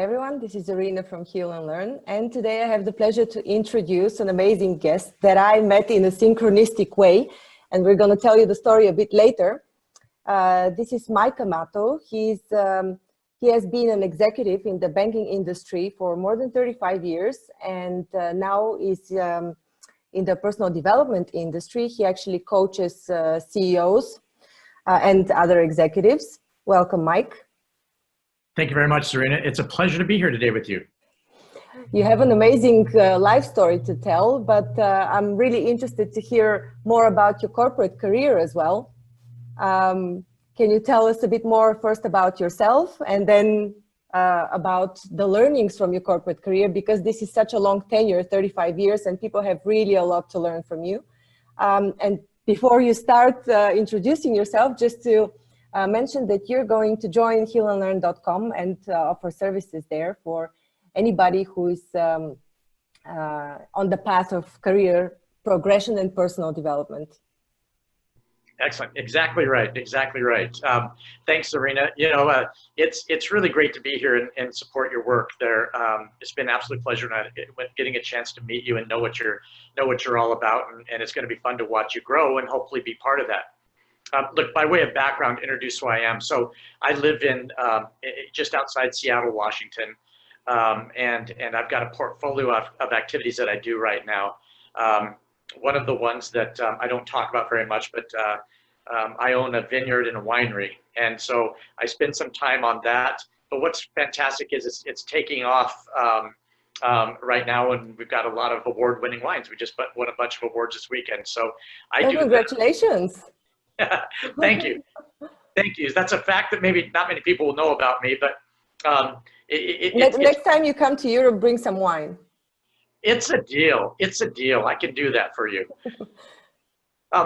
everyone, this is Irina from Healnlearn, and today I have the pleasure to introduce an amazing guest that I met in a synchronistic way, and we're going to tell you the story a bit later. This is Amato. He has been an executive in the banking industry for more than 35 years, and now is in the personal development industry. He actually coaches CEOs and other executives. Welcome, Mike. Thank you very much, Serena. It's a pleasure to be here today with you. You have an amazing life story to tell, but I'm really interested to hear more about your corporate career as well. Can you tell us a bit more first about yourself and then about the learnings from your corporate career, because this is such a long tenure, 35 years, and people have really a lot to learn from you. And before you start introducing yourself, just to mention that you're going to join healnlearn.com and offer services there for anybody who is on the path of career progression and personal development. Excellent. Exactly right. Exactly right. Thanks, Serena. You know, it's really great to be here and support your work there. It's been an absolute pleasure getting a chance to meet you and know what you're all about, and it's going to be fun to watch you grow and hopefully be part of that. Look, by way of background, introduce who I am. So I live in just outside Seattle, Washington, and I've got a portfolio of activities that I do right now. One of the ones that I don't talk about very much, but I own a vineyard and a winery, and so I spend some time on that. But what's fantastic is it's taking off right now, and we've got a lot of award-winning wines. We just won a bunch of awards this weekend, so I do. Congratulations! Thank you. Thank you. That's a fact that maybe not many people will know about me, but next time you come to Europe, bring some wine. It's a deal. It's a deal. I can do that for you.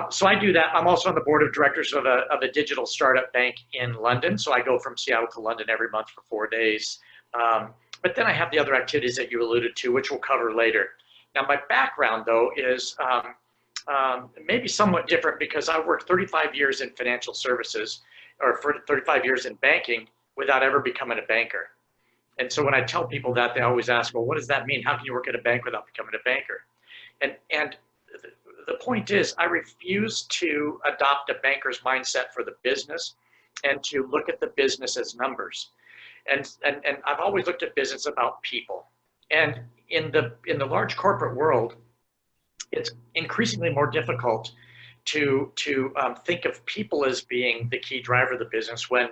So I do that. I'm also on the board of directors of a digital startup bank in London. So I go from Seattle to London every month for 4 days. But then I have the other activities that you alluded to, which we'll cover later. Now, my background, though, is maybe somewhat different because I worked 35 years in financial services, or for 35 years in banking without ever becoming a banker. And so when I tell people that, they always ask, well, what does that mean? How can you work at a bank without becoming a banker? And the point is, I refuse to adopt a banker's mindset for the business and to look at the business as numbers. And I've always looked at business about people. And in the large corporate world, it's increasingly more difficult to think of people as being the key driver of the business when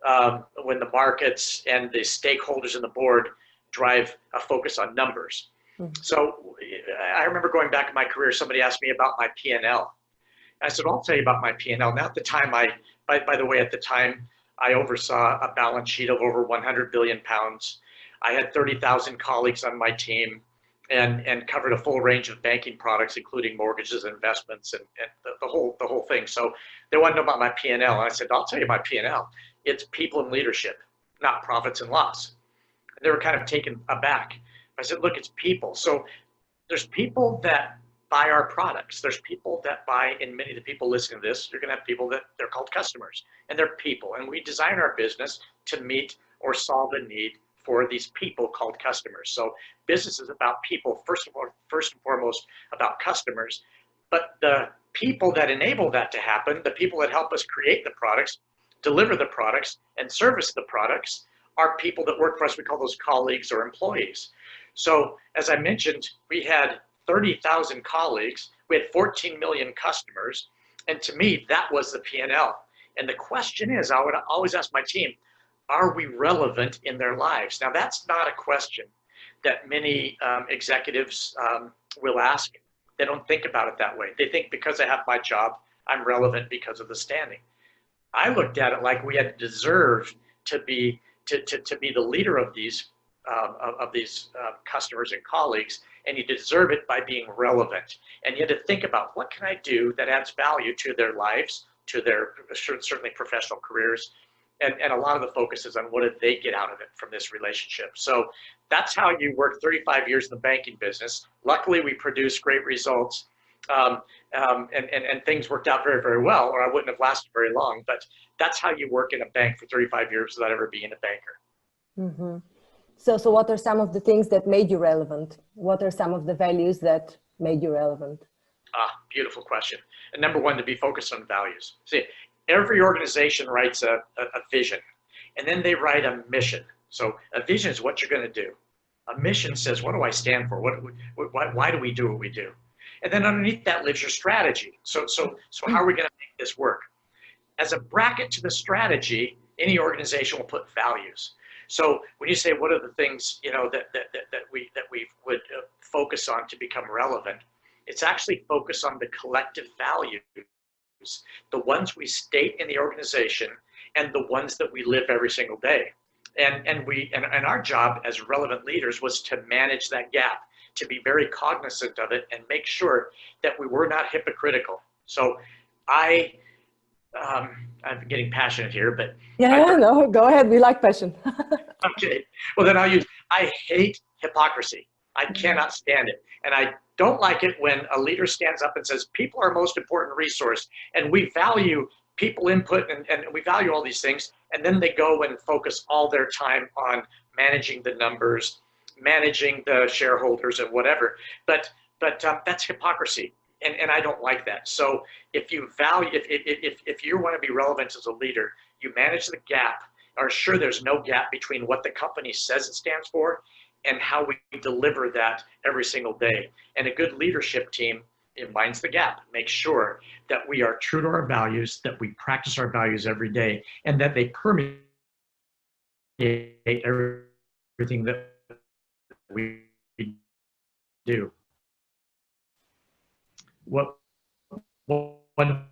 the markets and the stakeholders in the board drive a focus on numbers. Mm-hmm. So I remember going back in my career, somebody asked me about my P&L. I said, I'll tell you about my P&L. Now at the time, by the way, at the time, I oversaw a balance sheet of over 100 billion pounds. I had 30,000 colleagues on my team and covered a full range of banking products, including mortgages and investments and the whole thing. So they wanted to know about my P&L. And I said, I'll tell you my P&L. It's people and leadership, not profits and loss. And they were kind of taken aback. I said, look, it's people. So there's people that buy our products. There's people that buy, and many of the people listening to this, you're going to have people that they're called customers, and they're people. And we design our business to meet or solve a need for these people called customers. So business is about people, first and foremost about customers, but the people that enable that to happen, the people that help us create the products, deliver the products, and service the products are people that work for us. We call those colleagues or employees. So as I mentioned, we had 30,000 colleagues, we had 14 million customers, and to me, that was the P&L. And the question is, I would always ask my team, are we relevant in their lives? Now, that's not a question that many executives will ask. They don't think about it that way. They think because I have my job, I'm relevant because of the standing. I looked at it like we had to deserve to be the leader of these customers and colleagues, and you deserve it by being relevant. And you had to think about, what can I do that adds value to their lives, to their certainly professional careers, and a lot of the focus is on what did they get out of it from this relationship. So that's how you work 35 years in the banking business. Luckily, we produced great results, and things worked out very, very well, or I wouldn't have lasted very long. But that's how you work in a bank for 35 years without ever being a banker. Mm-hmm. So what are some of the things that made you relevant? What are some of the values that made you relevant? Beautiful question. And number one, to be focused on values. See, every organization writes a vision, and then they write a mission. So a vision is what you're going to do. A mission says, what do I stand for? Why do we do what we do? And then underneath that lives your strategy. So how are we going to make this work? As a bracket to the strategy, any organization will put values. So when you say what are the things that we would focus on to become relevant, it's actually focus on the collective values, the ones we state in the organization and the ones that we live every single day. And our job as relevant leaders was to manage that gap, to be very cognizant of it and make sure that we were not hypocritical. So I'm getting passionate here, but no, go ahead. We like passion. Okay. Well, then I hate hypocrisy. I cannot stand it. And I don't like it when a leader stands up and says, people are most important resource, and we value people input and we value all these things. And then they go and focus all their time on managing the numbers, managing the shareholders and whatever. But that's hypocrisy. And I don't like that. So if you value, if you want to be relevant as a leader, you manage the gap, or sure there's no gap between what the company says it stands for and how we deliver that every single day. And a good leadership team, it minds the gap, makes sure that we are true to our values, that we practice our values every day, and that they permeate everything that we do. One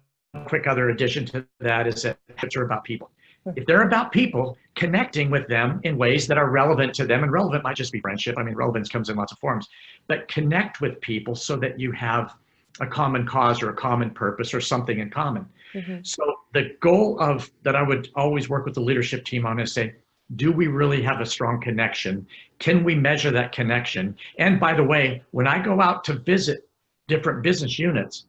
quick other addition to that is that habits are about people. If they're about people, connecting with them in ways that are relevant to them, and relevant might just be friendship. I mean, relevance comes in lots of forms, but connect with people so that you have a common cause or a common purpose or something in common. So the goal that I would always work with the leadership team on is say, do we really have a strong connection? Can we measure that connection? And by the way, when I go out to visit different business units,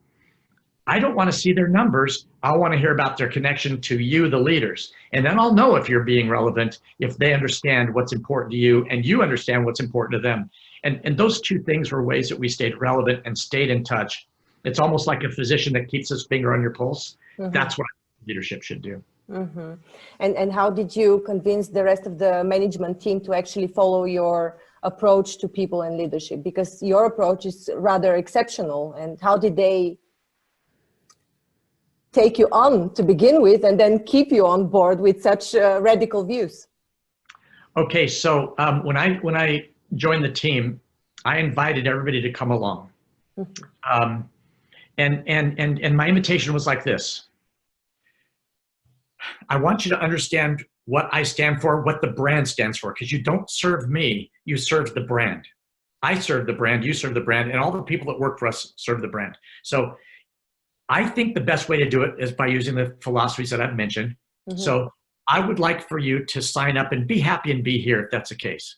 I don't want to see their numbers. I want to hear about their connection to you, the leaders. And then I'll know if you're being relevant, if they understand what's important to you and you understand what's important to them. And those two things were ways that we stayed relevant and stayed in touch. It's almost like a physician that keeps his finger on your pulse. That's what leadership should do. And how did you convince the rest of the management team to actually follow your approach to people and leadership? Because your approach is rather exceptional. And how did they take you on to begin with and then keep you on board with such radical views? Okay, so when I joined the team, I invited everybody to come along. And my invitation was like this. I want you to understand what I stand for, what the brand stands for, because you don't serve me, you serve the brand. I serve the brand, you serve the brand, and all the people that work for us serve the brand. So I think the best way to do it is by using the philosophies that I've mentioned. So I would like for you to sign up and be happy and be here if that's the case.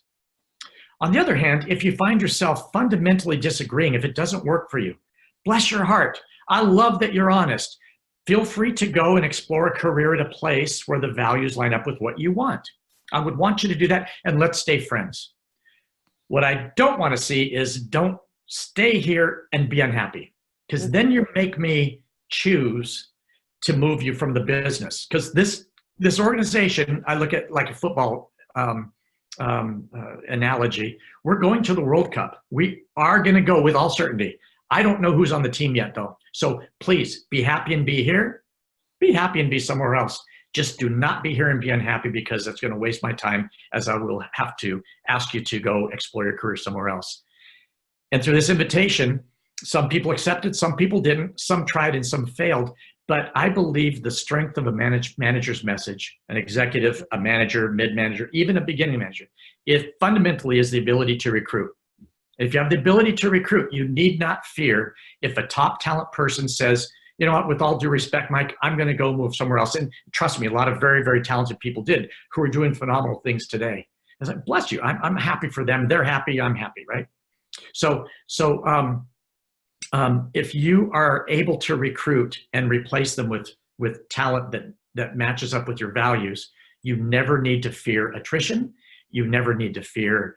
On the other hand, if you find yourself fundamentally disagreeing, if it doesn't work for you, bless your heart. I love that you're honest. Feel free to go and explore a career at a place where the values line up with what you want. I would want you to do that, and let's stay friends. What I don't want to see is don't stay here and be unhappy, because then you make me choose to move you from the business. Because this organization, I look at like a football analogy. We're going to the World Cup. We are going to go with all certainty. I don't know who's on the team yet, though. So please be happy and be here. Be happy and be somewhere else. Just do not be here and be unhappy, because that's going to waste my time, as I will have to ask you to go explore your career somewhere else. And through this invitation, some people accepted, some people didn't, some tried and some failed. But I believe the strength of a manager's message, an executive, a manager, mid-manager, even a beginning manager, it fundamentally is the ability to recruit. If you have the ability to recruit, you need not fear if a top talent person says, you know what, with all due respect, Mike, I'm going to go move somewhere else. And trust me, a lot of very, very talented people did, who are doing phenomenal things today. It's like, bless you, I'm happy for them. They're happy, I'm happy, right? So if you are able to recruit and replace them with talent that matches up with your values, you never need to fear attrition. you never need to fear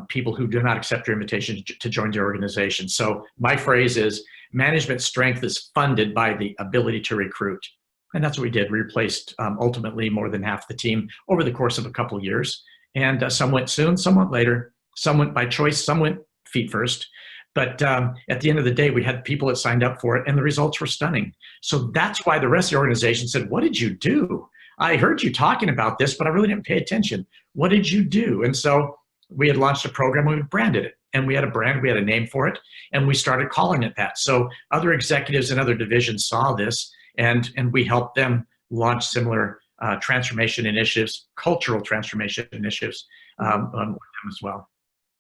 people who do not accept your invitation to join your organization. So my phrase is, management strength is funded by the ability to recruit. And that's what we did. We replaced ultimately more than half the team over the course of a couple of years. And some went soon, some went later, some went by choice, some went feet first. But at the end of the day, we had people that signed up for it, and the results were stunning. So that's why the rest of the organization said, what did you do? I heard you talking about this, but I really didn't pay attention. What did you do? And so we had launched a program, we branded it, and we had a brand, we had a name for it, and we started calling it that. So other executives in other divisions saw this, and we helped them launch similar transformation initiatives, cultural transformation initiatives with them as well.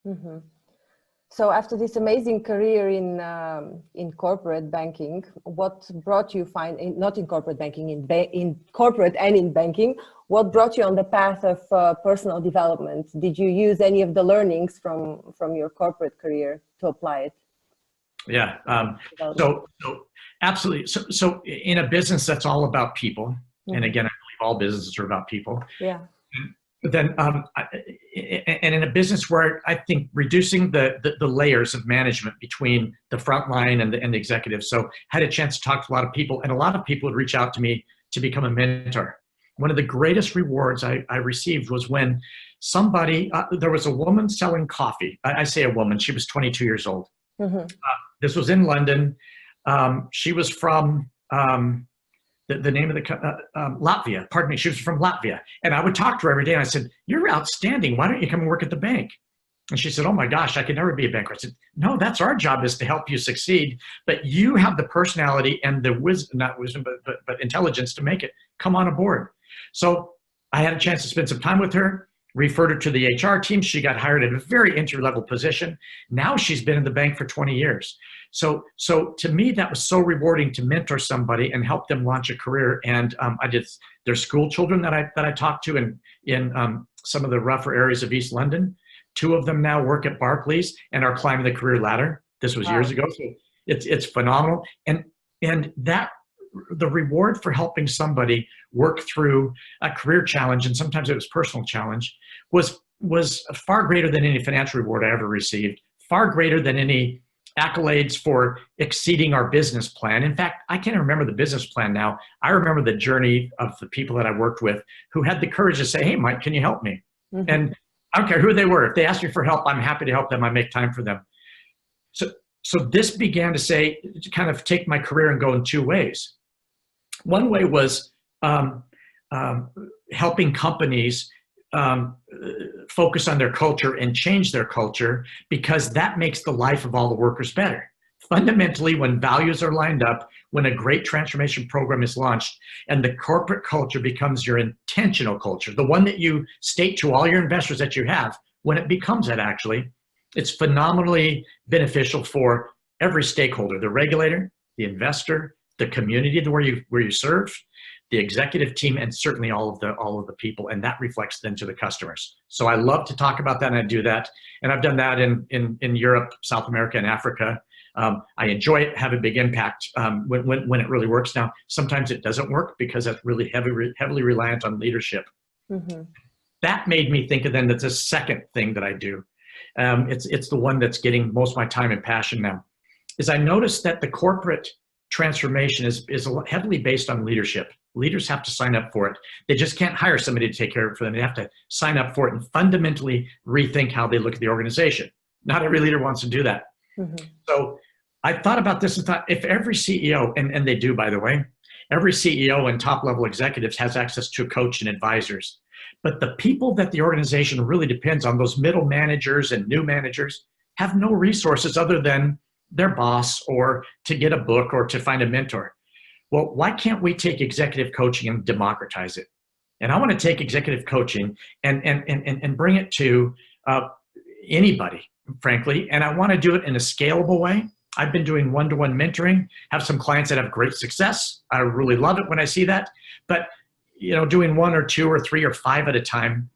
Mm-hmm. So after this amazing career in corporate banking, what brought you not in corporate banking, in corporate and in banking, what brought you on the path of personal development? Did you use any of the learnings from your corporate career to apply it? Yeah, so absolutely. So in a business that's all about people, mm-hmm. and again, I believe all businesses are about people. Yeah. But then, and in a business where I think reducing the layers of management between the front line and the executives. So had a chance to talk to a lot of people, and a lot of people would reach out to me to become a mentor. One of the greatest rewards I received was when somebody, there was a woman selling coffee. I say a woman, she was 22 years old. Mm-hmm. This was in London. She was from, the name of the Latvia, pardon me, she was from Latvia. And I would talk to her every day, and I said, you're outstanding. Why don't you come and work at the bank? And she said, oh my gosh, I could never be a banker. I said, no, that's our job, is to help you succeed. But you have the personality and the wisdom, not wisdom, but intelligence to make it. Come on aboard. So I had a chance to spend some time with her, referred her to the HR team. She got hired at a very entry-level position. Now she's been in the bank for 20 years. So to me, that was so rewarding to mentor somebody and help them launch a career. And I did, there's school children that I talked to in some of the rougher areas of East London. 2 of them now work at Barclays and are climbing the career ladder. This was years ago. So it's phenomenal. And that, the reward for helping somebody work through a career challenge, and sometimes it was personal challenge, was far greater than any financial reward I ever received, far greater than any accolades for exceeding our business plan. In fact, I can't remember the business plan now. I remember the journey of the people that I worked with who had the courage to say, hey, Mike, can you help me? Mm-hmm. And I don't care who they were. If they asked me for help, I'm happy to help them. I make time for them. So this began to kind of take my career and go in 2 ways. One way was helping companies focus on their culture and change their culture, because that makes the life of all the workers better. Fundamentally, when values are lined up, when a great transformation program is launched, and the corporate culture becomes your intentional culture, the one that you state to all your investors that you have, when it becomes that, actually, it's phenomenally beneficial for every stakeholder: the regulator, the investor, the community where you serve, the executive team, and certainly all of the people, and that reflects then to the customers. So I love to talk about that, and I do that, and I've done that in Europe, South America, and Africa. I enjoy it, have a big impact when it really works. Now, sometimes it doesn't work because that's really heavily reliant on leadership. Mm-hmm. That made me think of then that's a second thing that I do. It's the one that's getting most of my time and passion now, is I noticed that the corporate transformation is heavily based on leadership. Leaders have to sign up for it. They just can't hire somebody to take care of it for them. They have to sign up for it and fundamentally rethink how they look at the organization. Not every leader wants to do that. Mm-hmm. So I thought about this and thought, if every CEO, and they do, by the way, every CEO and top level executives has access to a coach and advisors, but the people that the organization really depends on, those middle managers and new managers, have no resources other than their boss, or to get a book, or to find a mentor. Well, why can't we take executive coaching and democratize it? And I want to take executive coaching and bring it to anybody, frankly, and I want to do it in a scalable way. I've been doing one-to-one mentoring, have some clients that have great success. I really love it when I see that, but doing 1 or 2 or 3 or 5 at a time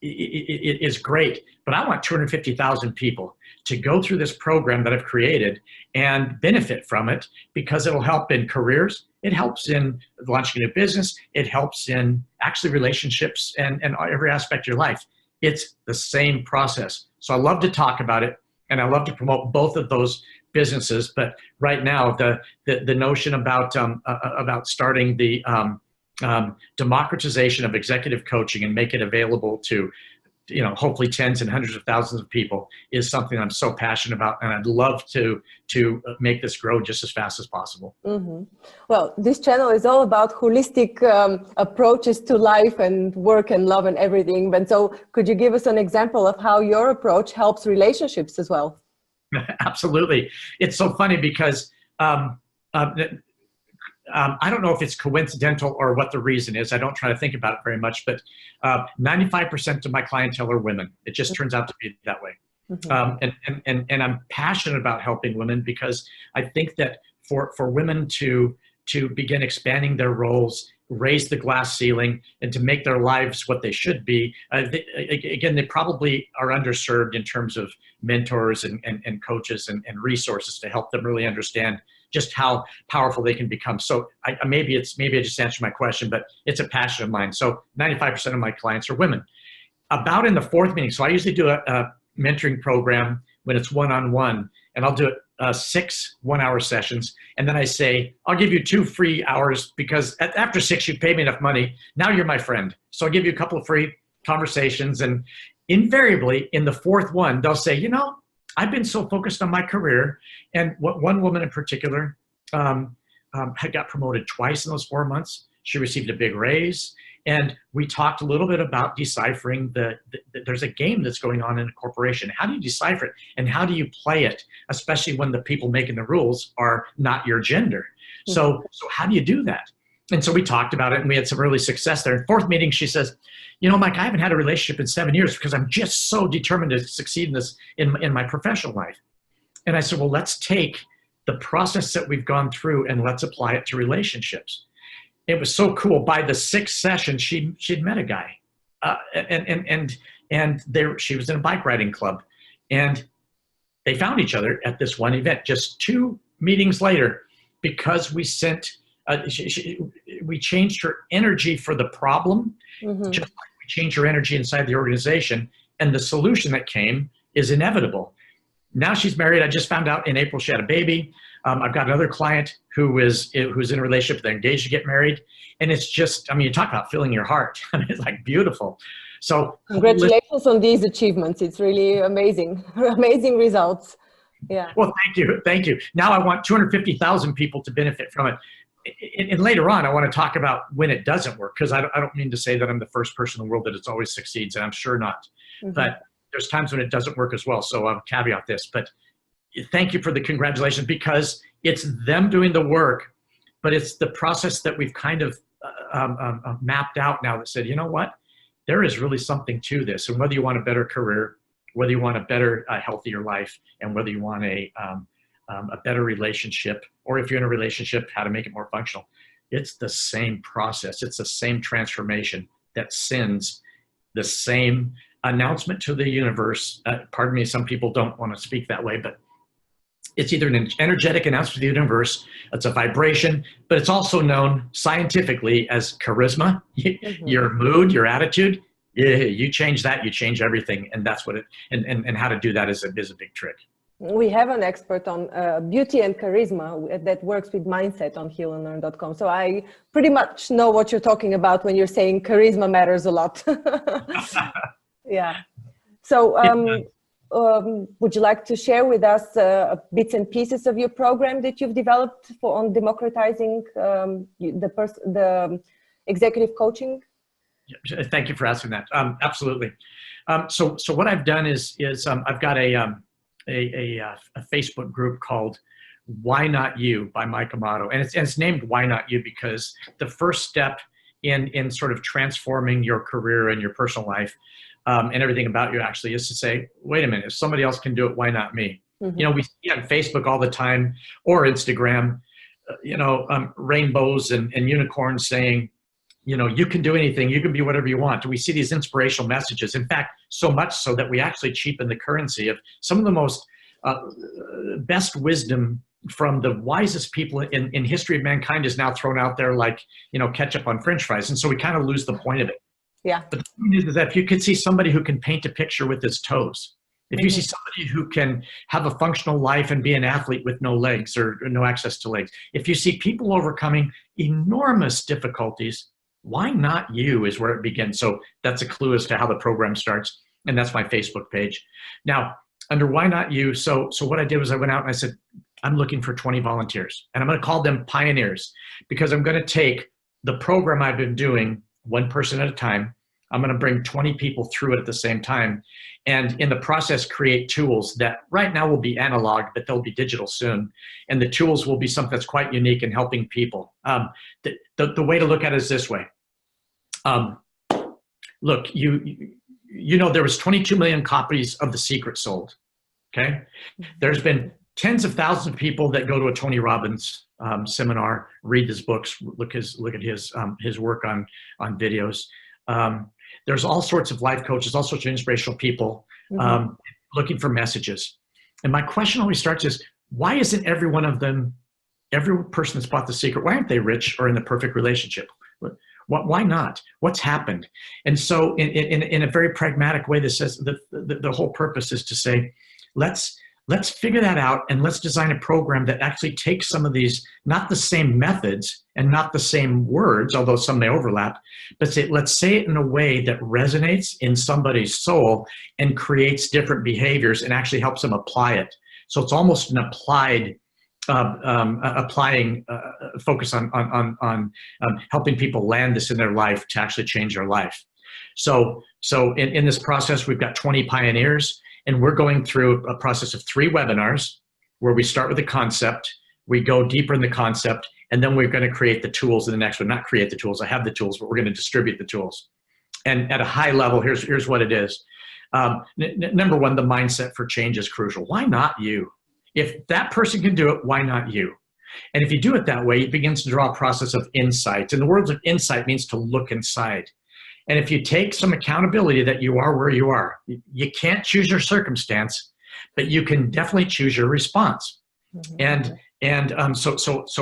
is great. But I want 250,000 people to go through this program that I've created and benefit from it, because it'll help in careers. It helps in launching a business. It helps in actually relationships and every aspect of your life. It's the same process. So I love to talk about it, and I love to promote both of those businesses. But right now, the notion about starting the democratization of executive coaching and make it available to, hopefully tens and hundreds of thousands of people is something I'm so passionate about, and I'd love to make this grow just as fast as possible. Mm-hmm. Well, this channel is all about holistic approaches to life and work and love and everything. And so could you give us an example of how your approach helps relationships as well? Absolutely. It's so funny because I don't know if it's coincidental or what the reason is. I don't try to think about it very much, but 95% of my clientele are women. It just turns out to be that way. Mm-hmm. And I'm passionate about helping women because I think that for women to begin expanding their roles, raise the glass ceiling, and to make their lives what they should be, they probably are underserved in terms of mentors and coaches and resources to help them really understand just how powerful they can become. So maybe I just answered my question, but it's a passion of mine. So 95% of my clients are women. About in the fourth meeting, so I usually do a mentoring program when it's one-on-one, and I'll do it 6 one-hour sessions. And then I say, I'll give you 2 free hours because after 6, you paid me enough money. Now you're my friend. So I'll give you a couple of free conversations. And invariably in the fourth one, they'll say, I've been so focused on my career. And one woman in particular had got promoted twice in those 4 months. She received a big raise. And we talked a little bit about deciphering there's a game that's going on in a corporation. How do you decipher it? And how do you play it? Especially when the people making the rules are not your gender. So how do you do that? And so we talked about it, and we had some early success there. In fourth meeting, she says, Mike, I haven't had a relationship in 7 years because I'm just so determined to succeed in this in my professional life. And I said, well, let's take the process that we've gone through and let's apply it to relationships. It was so cool. By the 6th session, she'd met a guy, she was in a bike riding club, and they found each other at this one event. Just 2 meetings later, because we sent. We changed her energy for the problem, just like we changed her energy inside the organization, and the solution that came is inevitable. Now she's married. I just found out in April she had a baby. I've got another client who's in a relationship. They're engaged to get married, and it's just, you talk about filling your heart. It's like beautiful. So congratulations on these achievements. It's really amazing, amazing results. Yeah. Well, thank you. Now I want 250,000 people to benefit from it. And later on, I want to talk about when it doesn't work, because I don't mean to say that I'm the first person in the world that it always succeeds, and I'm sure not. But there's times when it doesn't work as well. So I'll caveat this. But thank you for the congratulations, because it's them doing the work, but it's the process that we've kind of mapped out now that said, you know what, there is really something to this. And whether you want a better career, whether you want a better, healthier life, and whether you want a better relationship, or if you're in a relationship, how to make it more functional. It's the same process. It's the same transformation that sends the same announcement to the universe. Pardon me, some people don't want to speak that way, but it's either an energetic announcement to the universe, it's a vibration, but it's also known scientifically as charisma, your mood, your attitude. You change that, you change everything. And that's what and how to do that is a big trick. We have an expert on beauty and charisma that works with mindset on healnlearn.com. So I pretty much know what you're talking about when you're saying charisma matters a lot. Yeah. So would you like to share with us bits and pieces of your program that you've developed on democratizing the executive coaching? Thank you for asking that. Absolutely. So what I've done is I've got a Facebook group called Why Not You by Mike Amato. And it's named Why Not You because the first step in sort of transforming your career and your personal life and everything about you actually is to say, wait a minute, if somebody else can do it, why not me? We see on Facebook all the time, or Instagram, rainbows and unicorns saying, you can do anything, you can be whatever you want. And we see these inspirational messages. In fact, so much so that we actually cheapen the currency of some of the most best wisdom from the wisest people in history of mankind is now thrown out there like, ketchup on French fries. And so we kind of lose the point of it. Yeah. But the thing is that if you could see somebody who can paint a picture with his toes, if you see somebody who can have a functional life and be an athlete with no legs or no access to legs, if you see people overcoming enormous difficulties, why not you is where it begins. So that's a clue as to how the program starts. And that's my Facebook page. Now, under Why Not You, so what I did was I went out and I said, I'm looking for 20 volunteers. And I'm going to call them pioneers because I'm going to take the program I've been doing one person at a time. I'm going to bring 20 people through it at the same time. And in the process, create tools that right now will be analog, but they'll be digital soon. And the tools will be something that's quite unique in helping people. The way to look at it is this way. Look, you know, there was 22 million copies of The Secret sold, okay? There's been tens of thousands of people that go to a Tony Robbins seminar, read his books, look at his work on videos. There's all sorts of life coaches, all sorts of inspirational people looking for messages. And my question always starts is, why isn't every one of them, every person that's bought The Secret, why aren't they rich or in the perfect relationship? Why not? What's happened? And so in a very pragmatic way, this says the whole purpose is to say, let's figure that out and let's design a program that actually takes some of these, not the same methods and not the same words, although some may overlap, but let's say it in a way that resonates in somebody's soul and creates different behaviors and actually helps them apply it. So it's almost an applied focus on helping people land this in their life to actually change their life. So in this process, we've got 20 pioneers, and we're going through a process of 3 webinars where we start with the concept, we go deeper in the concept, and then we're going to create the tools in the next one. Not create the tools, I have the tools, but we're going to distribute the tools. And at a high level, here's what it is. Number one, the mindset for change is crucial. Why not you? If that person can do it, why not you? And if you do it that way, it begins to draw a process of insight. And the words of insight means to look inside. And if you take some accountability that you are where you are, you can't choose your circumstance, but you can definitely choose your response. So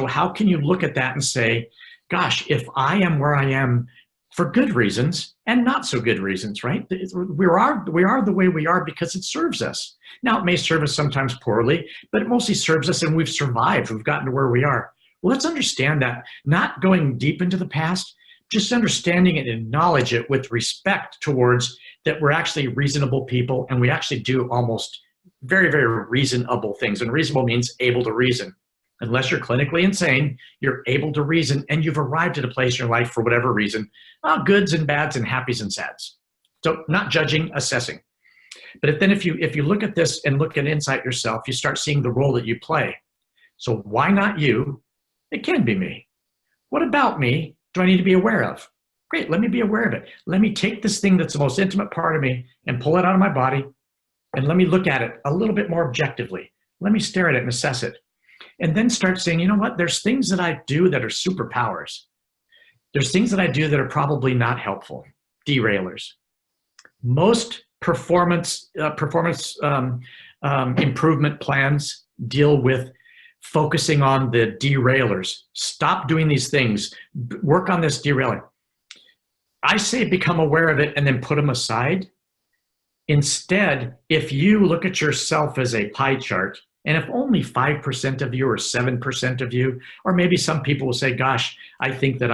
how can you look at that and say, gosh, if I am where I am for good reasons and not so good reasons, right? We are the way we are because it serves us. Now, it may serve us sometimes poorly, but it mostly serves us and we've survived. We've gotten to where we are. Well, let's understand that, not going deep into the past, just understanding it and acknowledge it with respect towards that we're actually reasonable people and we actually do almost very, very reasonable things. And reasonable means able to reason. Unless you're clinically insane, you're able to reason and you've arrived at a place in your life for whatever reason, goods and bads and happies and sads. So not judging, assessing. But if you look at this and look at inside yourself, you start seeing the role that you play. So why not you? It can be me. What about me do I need to be aware of? Great, let me be aware of it. Let me take this thing that's the most intimate part of me and pull it out of my body and let me look at it a little bit more objectively. Let me stare at it and assess it. And then start saying, you know what, there's things that I do that are superpowers. There's things that I do that are probably not helpful, derailers. Most performance improvement plans deal with focusing on the derailers. Stop doing these things. Work on this derailer. I say become aware of it and then put them aside. Instead, if you look at yourself as a pie chart, and if only 5% of you or 7% of you, or maybe some people will say, gosh, I think that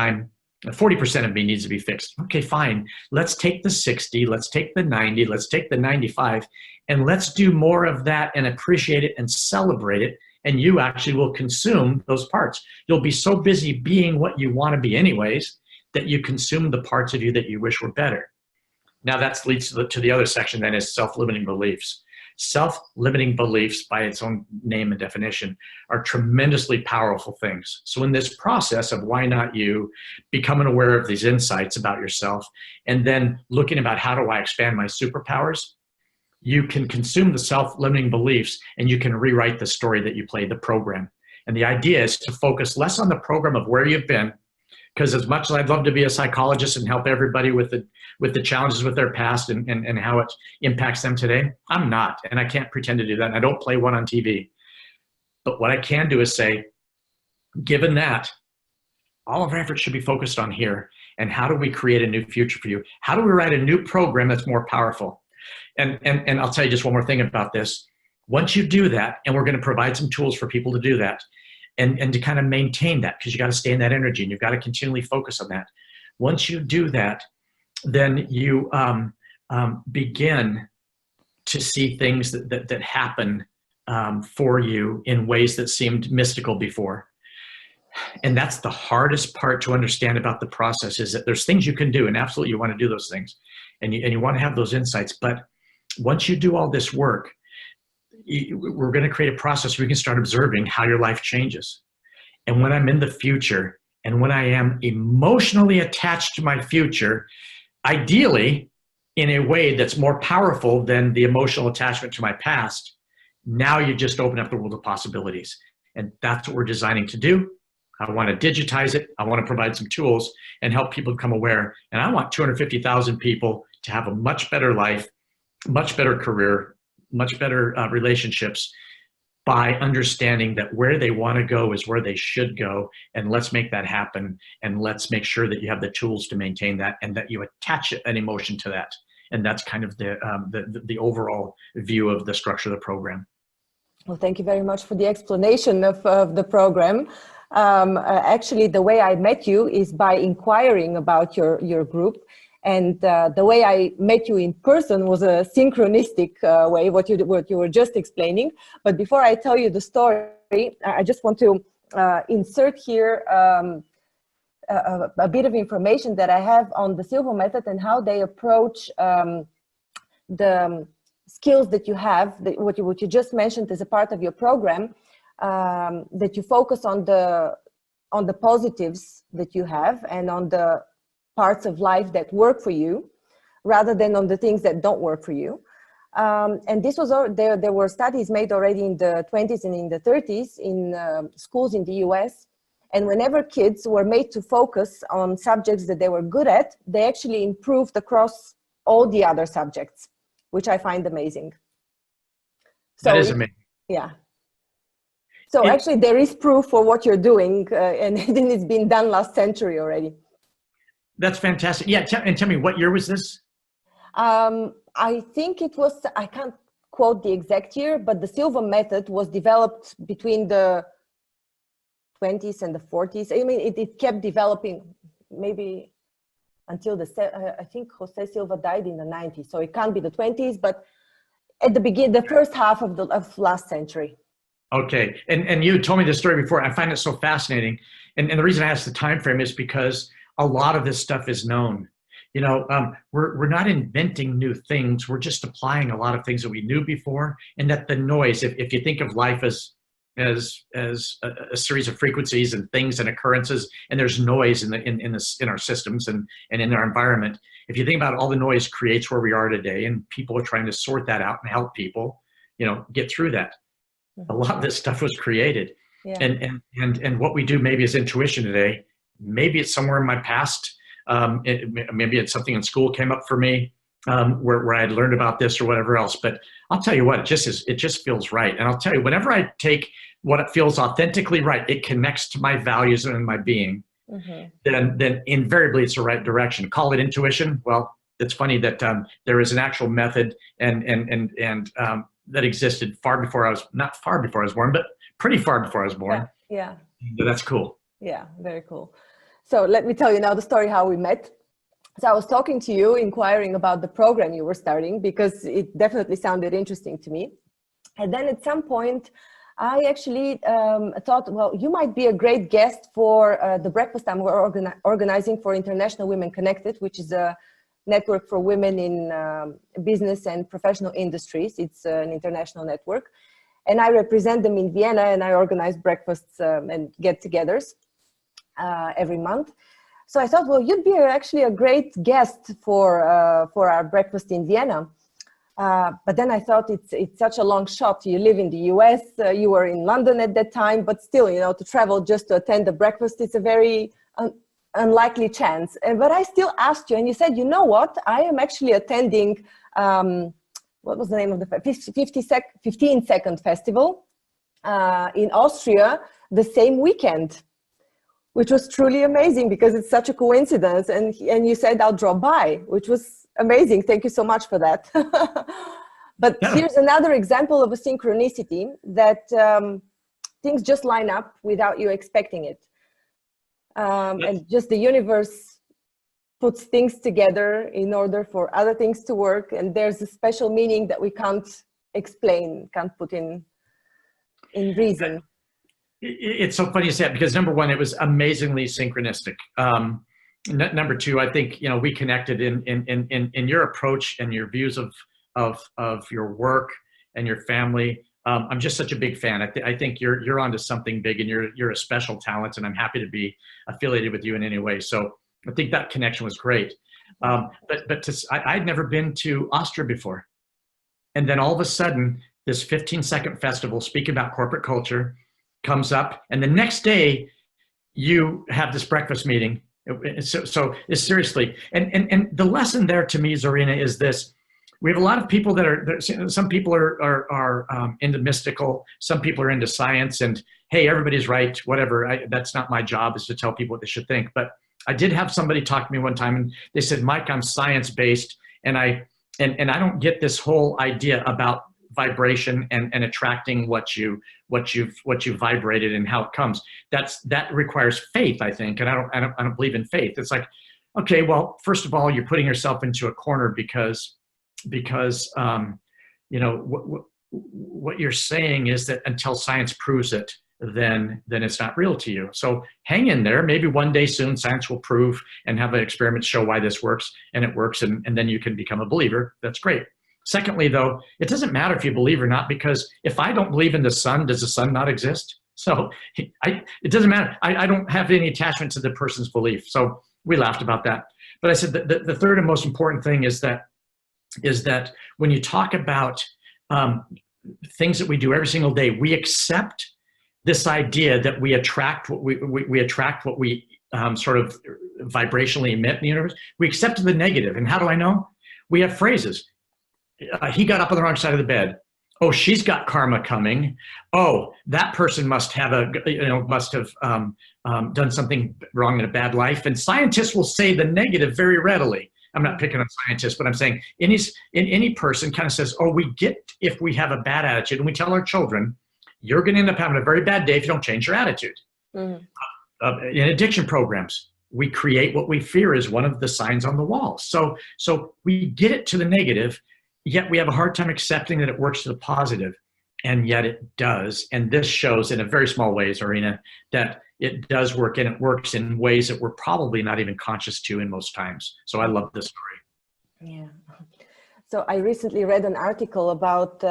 40% of me needs to be fixed. Okay, fine. Let's take the 60, let's take the 90, let's take the 95, and let's do more of that and appreciate it and celebrate it. And you actually will consume those parts. You'll be so busy being what you want to be anyways, that you consume the parts of you that you wish were better. Now that leads to the other section then is self-limiting beliefs. Self-limiting beliefs, by its own name and definition, are tremendously powerful things. So in this process of why not you, becoming aware of these insights about yourself, and then looking about how do I expand my superpowers, you can consume the self-limiting beliefs and you can rewrite the story that you play, the program. And the idea is to focus less on the program of where you've been, because as much as I'd love to be a psychologist and help everybody with the challenges with their past and how it impacts them today, I'm not, and I can't pretend to do that. And I don't play one on TV. But what I can do is say, given that, all of our efforts should be focused on here. And how do we create a new future for you? How do we write a new program that's more powerful? And I'll tell you just one more thing about this. Once you do that, and we're going to provide some tools for people to do that, and to kind of maintain that, because you got to stay in that energy and you've got to continually focus on that. Once you do that, then you begin to see things that happen for you in ways that seemed mystical before. And that's the hardest part to understand about the process, is that there's things you can do, and absolutely you want to do those things, and you want to have those insights. But once you do all this work, we're going to create a process where you can start observing how your life changes. And when I'm in the future, and when I am emotionally attached to my future, ideally in a way that's more powerful than the emotional attachment to my past, now you just open up the world of possibilities. And that's what we're designing to do. I want to digitize it. I want to provide some tools and help people become aware. And I want 250,000 people to have a much better life, much better career, much better relationships, by understanding that where they want to go is where they should go. And let's make that happen. And let's make sure that you have the tools to maintain that, and that you attach an emotion to that. And that's kind of the overall view of the structure of the program. Well, thank you very much for the explanation of the program. Actually, the way I met you is by inquiring about your group. And the way I met you in person was a synchronistic way, what you were just explaining. But before I tell you the story, I just want to insert here a bit of information that I have on the Silva method and how they approach the skills that you have, what you just mentioned as a part of your program, that you focus on the positives that you have and on the parts of life that work for you, rather than on the things that don't work for you. And this was there were studies made already in the 20s and in the 30s in schools in the US. And whenever kids were made to focus on subjects that they were good at, they actually improved across all the other subjects, which I find amazing. So that is amazing. Yeah. So actually there is proof for what you're doing, and it's been done last century already. That's fantastic. Yeah, and tell me, what year was this? I think it was, I can't quote the exact year, but the Silva method was developed between the 20s and the 40s. I mean, it kept developing maybe until I think Jose Silva died in the 90s. So it can't be the 20s, but at the beginning, the first half of last century. Okay, and you told me this story before. I find it so fascinating. And the reason I asked the time frame is because a lot of this stuff is known. You know, we're not inventing new things. We're just applying a lot of things that we knew before. And that the noise, if you think of life as a series of frequencies and things and occurrences, and there's noise in our systems and in our environment. If you think about it, all the noise creates where we are today, and people are trying to sort that out and help people, you know, get through that. A lot of this stuff was created. Yeah. And what we do maybe is intuition today. Maybe it's somewhere in my past. Maybe it's something in school came up for me where I had learned about this or whatever else. But I'll tell you what, it just feels right. And I'll tell you, whenever I take what it feels authentically right, it connects to my values and my being. Then invariably it's the right direction. Call it intuition. Well, it's funny that there is an actual method and that existed not far before I was born, but pretty far before I was born. Yeah. So that's cool. Yeah, very cool. So let me tell you now the story how we met. So I was talking to you, inquiring about the program you were starting, because it definitely sounded interesting to me. And then at some point, I actually thought, well, you might be a great guest for the breakfast time we're organizing for International Women Connected, which is a network for women in business and professional industries. It's an international network. And I represent them in Vienna, and I organize breakfasts and get-togethers every month. So I thought, well, you'd be actually a great guest for our breakfast in Vienna. But then I thought it's such a long shot. You live in the US, you were in London at that time, but still, you know, to travel just to attend the breakfast, it's a very unlikely chance. But I still asked you, and you said, you know what, I am actually attending, what was the name of the 15-second festival in Austria the same weekend. Which was truly amazing because it's such a coincidence. And you said I'll drop by, which was amazing. Thank you so much for that. But Yeah. here's another example of a synchronicity that things just line up without you expecting it. And just the universe puts things together in order for other things to work. And there's a special meaning that we can't explain, can't put in reason. It's so funny you say that, because number one, it was amazingly synchronistic. Number two, I think, you know, we connected in your approach and your views of your work and your family. I'm just such a big fan. I think you're onto something big, and you're a special talent, and I'm happy to be affiliated with you in any way. So I think that connection was great. I'd never been to Austria before. And then all of a sudden, this 15-second festival speaking about corporate culture comes up, and the next day you have this breakfast meeting. So it's seriously, and the lesson there to me, Zorina, is this: we have a lot of people that are, some people are into mystical, some people are into science, and hey, everybody's right, whatever. That's not my job, is to tell people what they should think. But I did have somebody talk to me one time, and they said, Mike, I'm science-based, and I don't get this whole idea about vibration and attracting what you've vibrated and how it comes. That requires faith, I think, and I don't believe in faith. It's like, okay, well, first of all, you're putting yourself into a corner because you know what you're saying is that until science proves it, then it's not real to you. So hang in there. Maybe one day soon science will prove and have an experiment show why this works, and it works, and then you can become a believer. That's great. Secondly, though, it doesn't matter if you believe or not, because if I don't believe in the sun, does the sun not exist? So it doesn't matter. I don't have any attachment to the person's belief. So we laughed about that. But I said the third and most important thing is that when you talk about things that we do every single day, we accept this idea that we attract what we attract what we sort of vibrationally emit in the universe. We accept the negative. And how do I know? We have phrases. He got up on the wrong side of the bed. Oh, she's got karma coming. Oh, that person must have done something wrong in a bad life. And scientists will say the negative very readily. I'm not picking on scientists, but I'm saying any person kind of says, oh, we get if we have a bad attitude, and we tell our children, you're going to end up having a very bad day if you don't change your attitude. Mm-hmm. In addiction programs, we create what we fear is one of the signs on the wall. So we get it to the negative, yet we have a hard time accepting that it works to the positive, and yet it does. And this shows in a very small ways, Zorina, that it does work, and it works in ways that we're probably not even conscious to in most times. So I love this story. Yeah. So I recently read an article about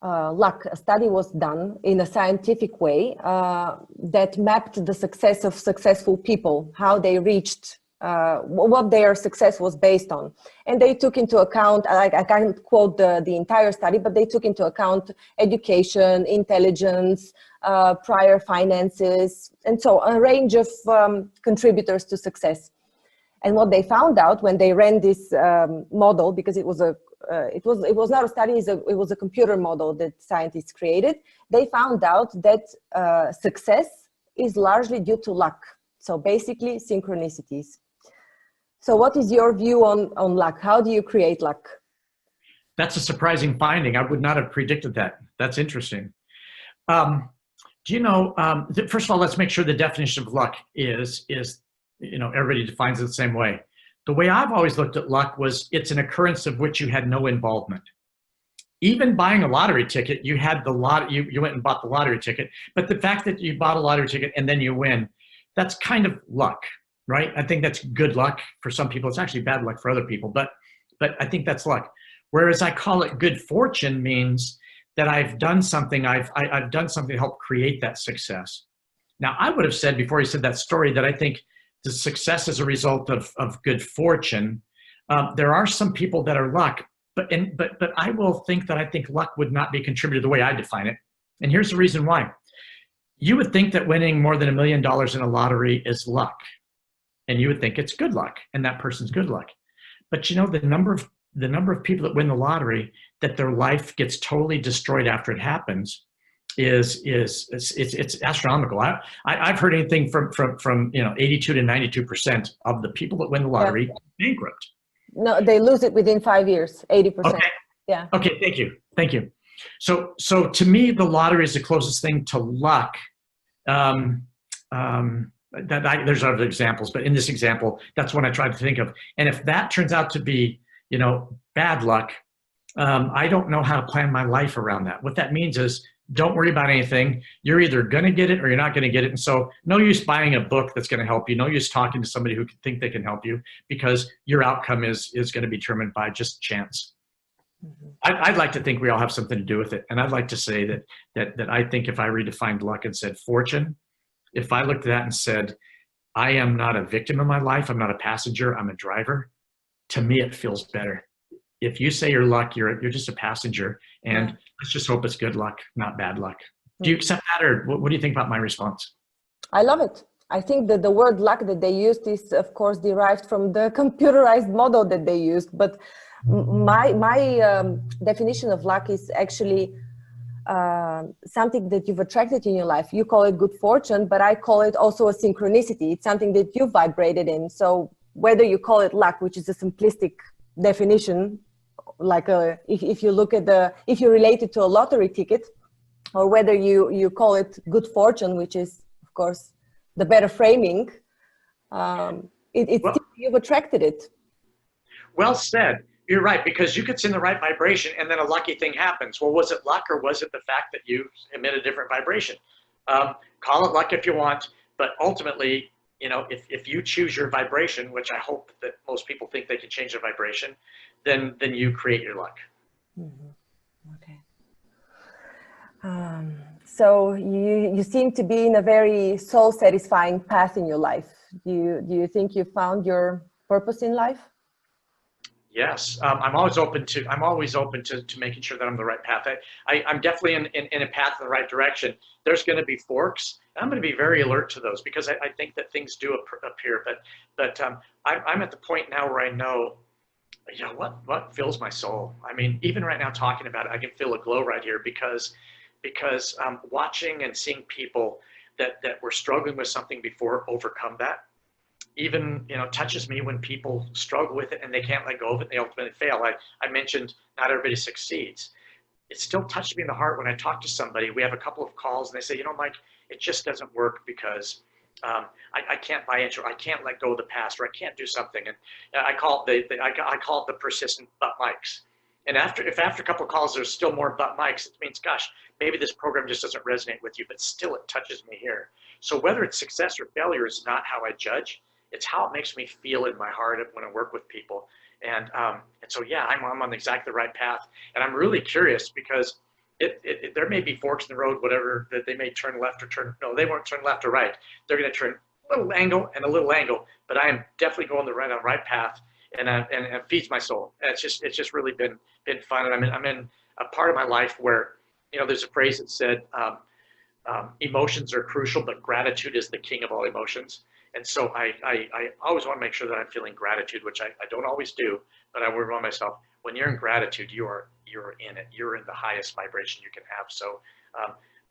luck. A study was done in a scientific way that mapped the success of successful people, how they reached what their success was based on. And they took into account, I can't quote the entire study, but they took into account education, intelligence, prior finances, and so a range of contributors to success. And what they found out when they ran this model, because it was not a study, it was a computer model that scientists created, they found out that success is largely due to luck. So basically synchronicities. So what is your view on luck? How do you create luck? That's a surprising finding. I would not have predicted that. That's interesting. Do you know, first of all, let's make sure the definition of luck is, you know, everybody defines it the same way. The way I've always looked at luck was it's an occurrence of which you had no involvement. Even buying a lottery ticket, you had you went and bought the lottery ticket, but the fact that you bought a lottery ticket and then you win, that's kind of luck, right? I think that's good luck for some people. It's actually bad luck for other people, but I think that's luck. Whereas I call it good fortune means that I've done something, I've done something to help create that success. Now, I would have said before you said that story that I think the success is a result of good fortune. There are some people that are luck, but I will think that I think luck would not be contributed the way I define it. And here's the reason why. You would think that winning more than $1 million in a lottery is luck. And you would think it's good luck, and that person's good luck. But you know, the number of people that win the lottery, that their life gets totally destroyed after it happens, it's astronomical. I've heard anything from 82 to 92% of the people that win the lottery bankrupt. No, they lose it within 5 years, 80%. Okay. Yeah. Okay. Thank you. So to me, the lottery is the closest thing to luck. There's other examples, but in this example, that's one I tried to think of. And if that turns out to be, bad luck, I don't know how to plan my life around that. What that means is don't worry about anything. You're either going to get it or you're not going to get it. And so no use buying a book that's going to help you. No use talking to somebody who can think they can help you, because your outcome is going to be determined by just chance. Mm-hmm. I'd like to think we all have something to do with it. And I'd like to say that I think if I redefined luck and said fortune, if I looked at that and said, I am not a victim of my life, I'm not a passenger, I'm a driver, to me it feels better. If you say you're luck, you're just a passenger, and let's just hope it's good luck, not bad luck. Do you accept that, or what do you think about my response? I love it. I think that the word luck that they used is, of course, derived from the computerized model that they used. But my definition of luck is actually something that you've attracted in your life. You call it good fortune, but I call it also a synchronicity. It's something that you vibrated in. So whether you call it luck, which is a simplistic definition, like if you look at if you relate it to a lottery ticket, or whether you call it good fortune, which is of course the better framing, you've attracted it. Well said. You're right, because you could send the right vibration and then a lucky thing happens. Well, was it luck, or was it the fact that you emit a different vibration? Call it luck if you want, but ultimately, if you choose your vibration, which I hope that most people think they can change their vibration, then you create your luck. Mm-hmm. Okay. So you seem to be in a very soul-satisfying path in your life. Do you think you found your purpose in life? Yes, I'm always open to making sure that I'm the right path. I'm definitely in a path in the right direction. There's going to be forks. I'm going to be very alert to those, because I think that things do appear. But I'm at the point now where I know, what fills my soul. I mean, even right now talking about it, I can feel a glow right here, because watching and seeing people that were struggling with something before overcome that. Even, touches me when people struggle with it and they can't let go of it and they ultimately fail. I mentioned not everybody succeeds. It still touched me in the heart when I talk to somebody. We have a couple of calls and they say, Mike, it just doesn't work because I can't buy into it. I can't let go of the past, or I can't do something. And I call it the persistent but Mikes. And if after a couple of calls there's still more but Mikes, it means, gosh, maybe this program just doesn't resonate with you, but still it touches me here. So whether it's success or failure is not how I judge. It's how it makes me feel in my heart when I work with people. And so, yeah, I'm on exactly the right path. And I'm really curious, because there may be forks in the road, whatever, that they may turn left or no, they won't turn left or right. They're going to turn a little angle and a little angle, but I am definitely going on the right path, and it feeds my soul. And it's just really been fun. And I'm in a part of my life where, there's a phrase that said, emotions are crucial, but gratitude is the king of all emotions. And so I always want to make sure that I'm feeling gratitude, which I don't always do, but I remind myself, when you're in gratitude, you're in it. You're in the highest vibration you can have. So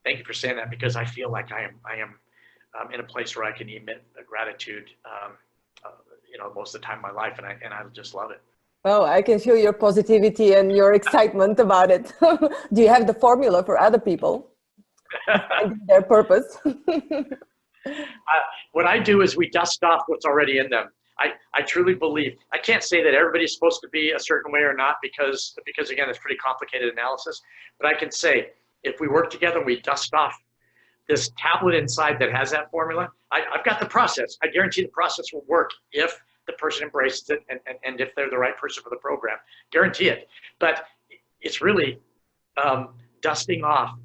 thank you for saying that, because I feel like I am in a place where I can emit a gratitude, most of the time in my life, and I just love it. Oh, I can feel your positivity and your excitement about it. Do you have the formula for other people finding their purpose? What I do is we dust off what's already in them. I truly believe, I can't say that everybody's supposed to be a certain way or not, because again, it's pretty complicated analysis, but I can say, if we work together and we dust off this tablet inside that has that formula, I've got the process. I guarantee the process will work if the person embraces it and if they're the right person for the program. Guarantee it. But it's really dusting off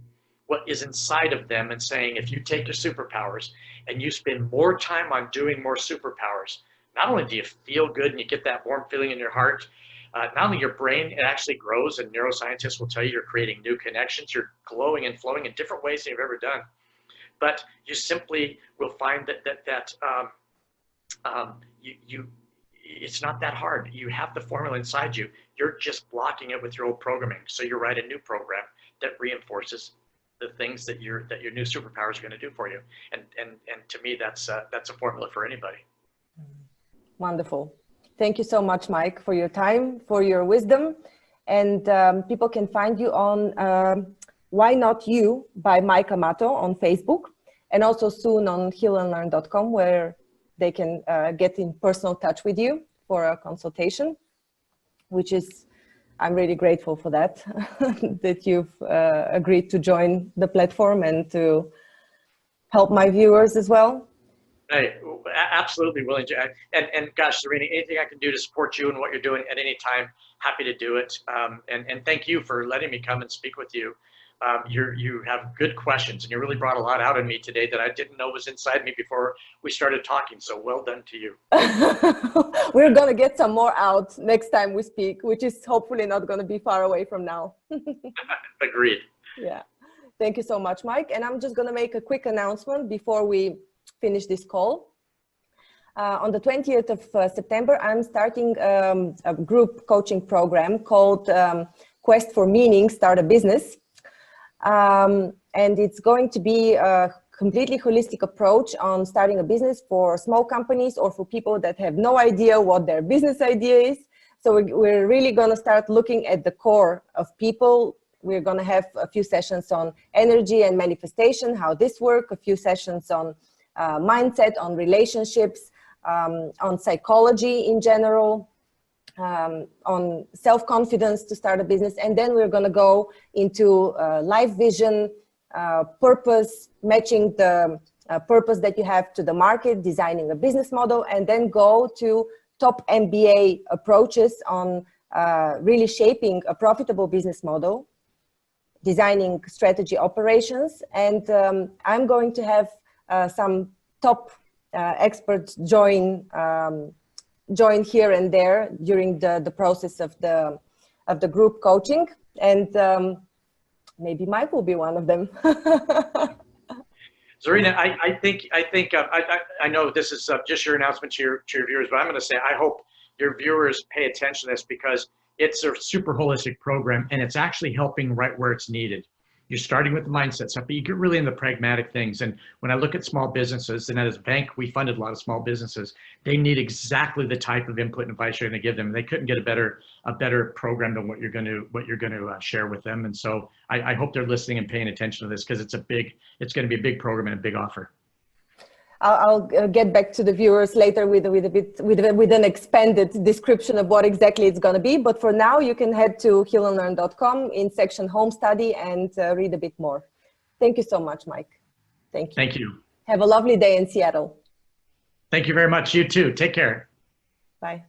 what is inside of them and saying, if you take your superpowers and you spend more time on doing more superpowers, not only do you feel good and you get that warm feeling in your heart, not only your brain, it actually grows, and neuroscientists will tell you you're creating new connections, you're glowing and flowing in different ways than you've ever done. But you simply will find that it's not that hard. You have the formula inside you. You're just blocking it with your old programming. So you write a new program that reinforces the things that your new superpowers are going to do for you. And to me, that's a formula for anybody. Wonderful. Thank you so much, Mike, for your time, for your wisdom. And people can find you on Why Not You by Mike Amato on Facebook, and also soon on healnlearn.com, where they can get in personal touch with you for a consultation, which is, I'm really grateful for that, that you've agreed to join the platform and to help my viewers as well. Hey, absolutely willing to. And gosh, Serena, anything I can do to support you and what you're doing at any time, happy to do it. And thank you for letting me come and speak with you. You have good questions, and you really brought a lot out in me today that I didn't know was inside me before we started talking. So well done to you. We're going to get some more out next time we speak, which is hopefully not going to be far away from now. Agreed. Yeah. Thank you so much, Mike. And I'm just going to make a quick announcement before we finish this call. On the 20th of September, I'm starting a group coaching program called Quest for Meaning, Start a Business. And it's going to be a completely holistic approach on starting a business for small companies or for people that have no idea what their business idea is. So we're really going to start looking at the core of people. We're going to have a few sessions on energy and manifestation, how this works, a few sessions on mindset, on relationships, on psychology in general, on self-confidence to start a business. And then we're going to go into life vision, purpose, matching the purpose that you have to the market, designing a business model, and then go to top MBA approaches on really shaping a profitable business model, designing strategy operations. And I'm going to have some top experts join here and there during the process of the group coaching, and maybe Mike will be one of them. Zarina, I know this is just your announcement to your viewers, but I'm going to say I hope your viewers pay attention to this, because it's a super holistic program, and it's actually helping right where it's needed. You're starting with the mindset stuff, but you get really into pragmatic things. And when I look at small businesses, and as a bank, we funded a lot of small businesses, they need exactly the type of input and advice you're going to give them. They couldn't get a better program than what you're going to share with them. And so I hope they're listening and paying attention to this, because it's going to be a big program and a big offer. I'll get back to the viewers later with an expanded description of what exactly it's going to be. But for now, you can head to healnlearn.com in section Home Study and read a bit more. Thank you so much, Mike. Thank you. Thank you. Have a lovely day in Seattle. Thank you very much. You too. Take care. Bye.